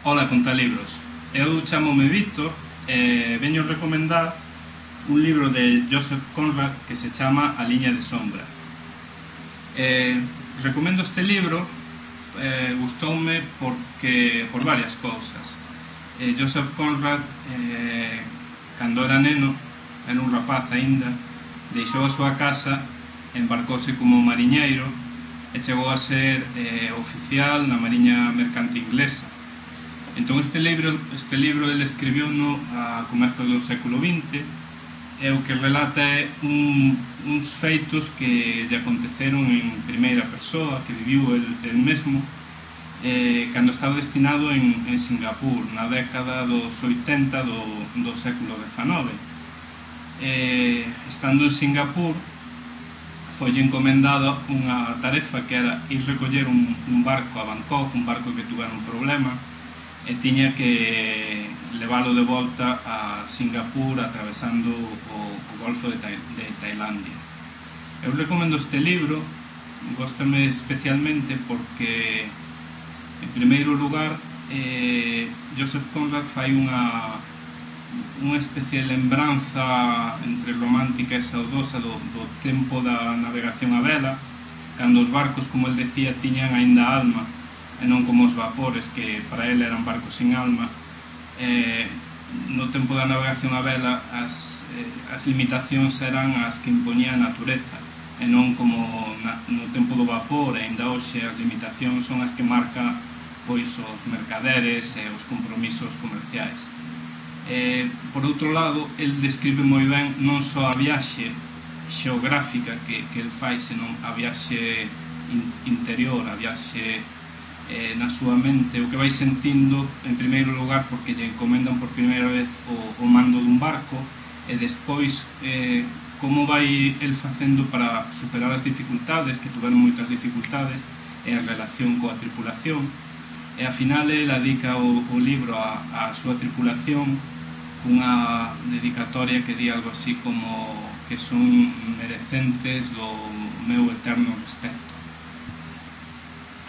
Ola, Contalibros. Eu chamome Víctor e veño recomendar un libro de Joseph Conrad que se chama A liña de sombra. Recomendo este libro, gustoume por varias cousas. Joseph Conrad, cando era neno, era un rapaz aínda, deixou a súa casa, embarcouse como mariñeiro e chegou a ser oficial na Mariña Mercante Inglesa. Entón este libro ele escribiu a comezos do século XX e o que relata é uns feitos que lle aconteceron en primeira persoa, que viviu el mesmo cando estaba destinado en Singapur na década dos 80 do século XIX. Estando en Singapur foille encomendada unha tarefa que era ir recoller un barco a Bangkok, un barco que tuvera un problema e tiña que leválo de volta a Singapur atravesando o Golfo de Tailandia. Eu recomendo este libro, góstame especialmente porque, en primeiro lugar, Joseph Conrad fai unha especie de lembranza entre romántica e saudosa do tempo da navegación a vela, cando os barcos, como el decía, tiñan aínda alma e non como os vapores que para ele eran barcos sin alma. No tempo da navegación a vela as limitacións eran as que impoñía a natureza e non como no tempo do vapor, e aínda hoxe as limitacións son as que marca pois os mercaderes e os compromisos comerciais. Por outro lado, el describe moi ben non só a viaxe xeográfica que el fai, senón a viaxe interior, a viaxe na súa mente, o que vai sentindo en primeiro lugar porque lle encomendan por primeira vez o mando dun barco, e despois como vai el facendo para superar as dificultades, que tuveron moitas dificultades en relación coa tripulación, e ao final el dedica o libro á súa tripulación cunha dedicatoria que di algo así como que son merecentes do meu eterno respecto.